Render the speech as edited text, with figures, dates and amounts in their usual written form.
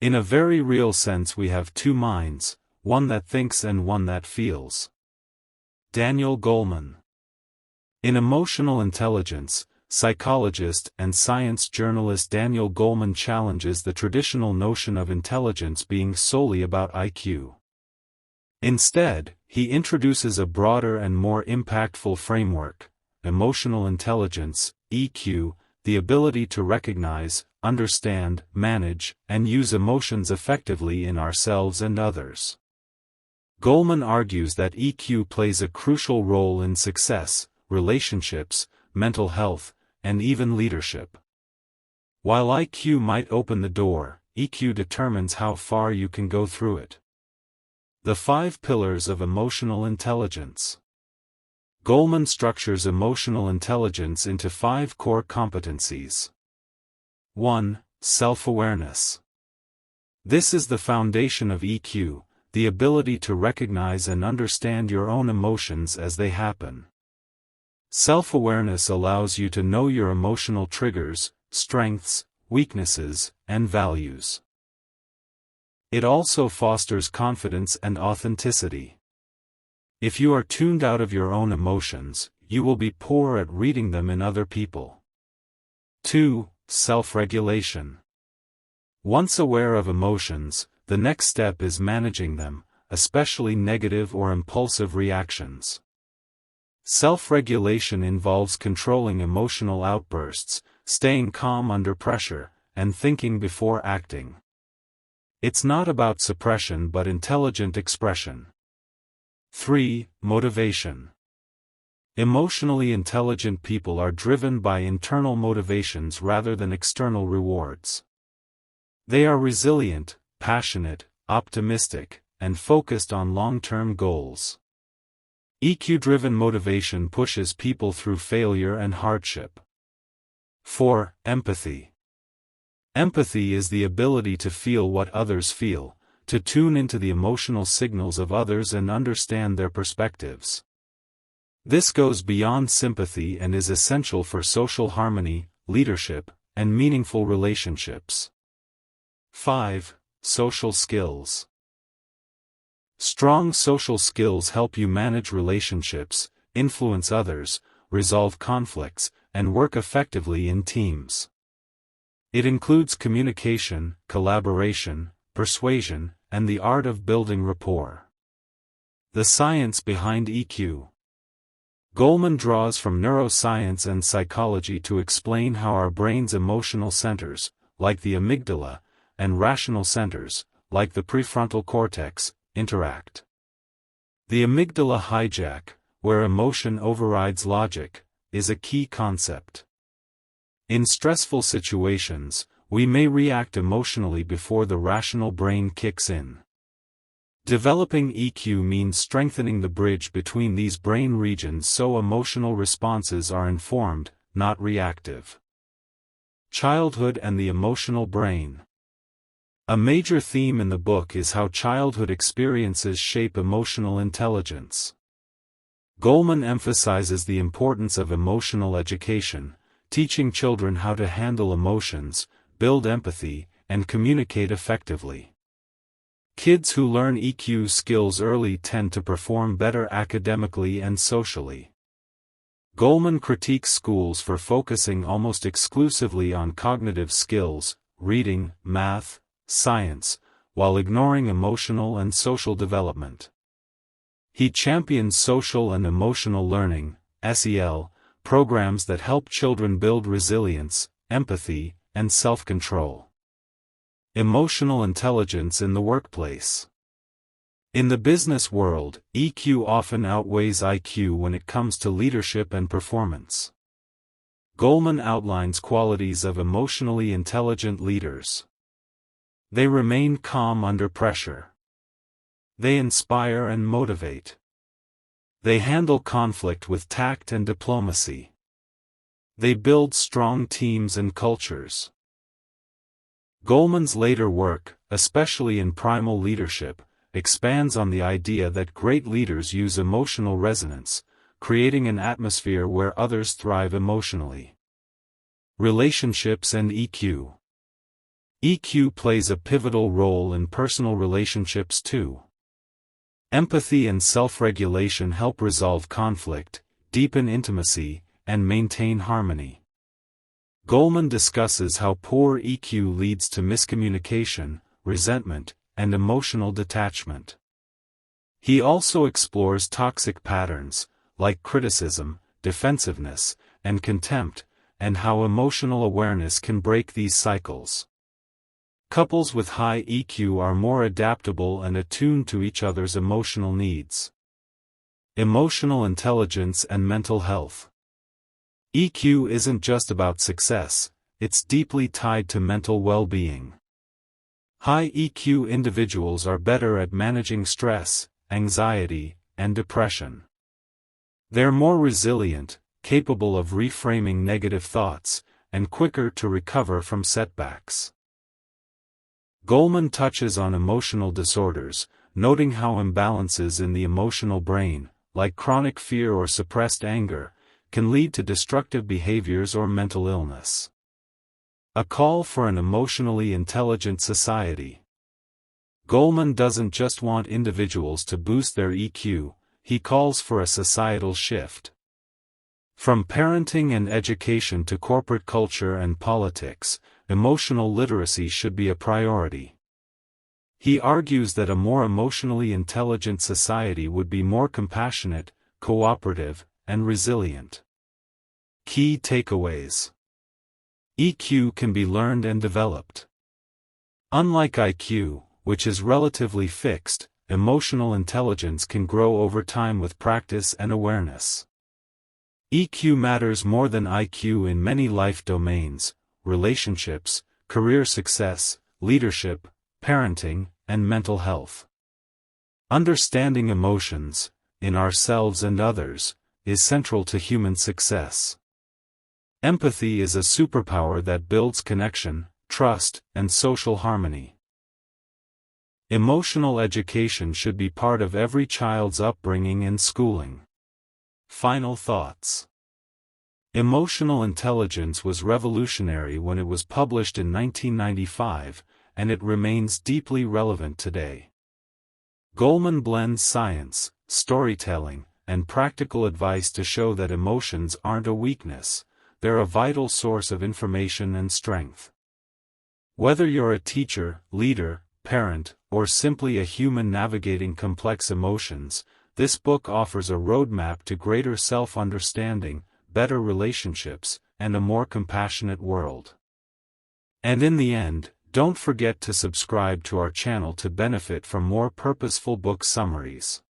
In a very real sense, we have two minds, one that thinks and one that feels. Daniel Goleman. In Emotional Intelligence, psychologist and science journalist Daniel Goleman challenges the traditional notion of intelligence being solely about IQ. Instead, he introduces a broader and more impactful framework: emotional intelligence, EQ, the ability to recognize, understand, manage, and use emotions effectively in ourselves and others. Goleman argues that EQ plays a crucial role in success, relationships, mental health, and even leadership. While IQ might open the door, EQ determines how far you can go through it. The 5 pillars of emotional intelligence. Goleman structures emotional intelligence into 5 core competencies. 1. Self-awareness. This is the foundation of EQ, the ability to recognize and understand your own emotions as they happen. Self-awareness allows you to know your emotional triggers, strengths, weaknesses, and values. It also fosters confidence and authenticity. If you are tuned out of your own emotions, you will be poor at reading them in other people. 2. Self-regulation. Once aware of emotions, the next step is managing them, especially negative or impulsive reactions. Self-regulation involves controlling emotional outbursts, staying calm under pressure, and thinking before acting. It's not about suppression but intelligent expression. 3. Motivation. Emotionally intelligent people are driven by internal motivations rather than external rewards. They are resilient, passionate, optimistic, and focused on long-term goals. EQ-driven motivation pushes people through failure and hardship. 4. Empathy. Empathy is the ability to feel what others feel, to tune into the emotional signals of others and understand their perspectives. This goes beyond sympathy and is essential for social harmony, leadership, and meaningful relationships. 5. Social skills. Strong social skills help you manage relationships, influence others, resolve conflicts, and work effectively in teams. It includes communication, collaboration, persuasion, and the art of building rapport. The science behind EQ. Goleman draws from neuroscience and psychology to explain how our brain's emotional centers, like the amygdala, and rational centers, like the prefrontal cortex, interact. The amygdala hijack, where emotion overrides logic, is a key concept. In stressful situations, we may react emotionally before the rational brain kicks in. Developing EQ means strengthening the bridge between these brain regions so emotional responses are informed, not reactive. Childhood and the emotional brain. A major theme in the book is how childhood experiences shape emotional intelligence. Goleman emphasizes the importance of emotional education, teaching children how to handle emotions, build empathy, and communicate effectively. Kids who learn EQ skills early tend to perform better academically and socially. Goleman critiques schools for focusing almost exclusively on cognitive skills, reading, math, science, while ignoring emotional and social development. He champions social and emotional learning, SEL, programs that help children build resilience, empathy, and self-control. Emotional intelligence in the workplace. In the business world, EQ often outweighs IQ when it comes to leadership and performance. Goleman outlines qualities of emotionally intelligent leaders. They remain calm under pressure. They inspire and motivate. They handle conflict with tact and diplomacy. They build strong teams and cultures. Goleman's later work, especially in primal leadership, expands on the idea that great leaders use emotional resonance, creating an atmosphere where others thrive emotionally. Relationships and EQ. EQ plays a pivotal role in personal relationships too. Empathy and self-regulation help resolve conflict, deepen intimacy, and maintain harmony. Goleman discusses how poor EQ leads to miscommunication, resentment, and emotional detachment. He also explores toxic patterns, like criticism, defensiveness, and contempt, and how emotional awareness can break these cycles. Couples with high EQ are more adaptable and attuned to each other's emotional needs. Emotional intelligence and mental health. EQ isn't just about success, it's deeply tied to mental well-being. High EQ individuals are better at managing stress, anxiety, and depression. They're more resilient, capable of reframing negative thoughts, and quicker to recover from setbacks. Goleman touches on emotional disorders, noting how imbalances in the emotional brain, like chronic fear or suppressed anger, can lead to destructive behaviors or mental illness. A call for an emotionally intelligent society. Goleman doesn't just want individuals to boost their EQ, he calls for a societal shift. From parenting and education to corporate culture and politics, emotional literacy should be a priority. He argues that a more emotionally intelligent society would be more compassionate, cooperative, and resilient. Key takeaways. EQ can be learned and developed. Unlike IQ, which is relatively fixed, emotional intelligence can grow over time with practice and awareness. EQ matters more than IQ in many life domains: relationships, career success, leadership, parenting, and mental health. Understanding emotions, in ourselves and others, is central to human success. Empathy is a superpower that builds connection, trust, and social harmony. Emotional education should be part of every child's upbringing and schooling. Final thoughts. Emotional Intelligence was revolutionary when it was published in 1995, and it remains deeply relevant today. Goleman blends science, storytelling, and practical advice to show that emotions aren't a weakness, they're a vital source of information and strength. Whether you're a teacher, leader, parent, or simply a human navigating complex emotions, this book offers a roadmap to greater self-understanding, better relationships, and a more compassionate world. And in the end, don't forget to subscribe to our channel to benefit from more purposeful book summaries.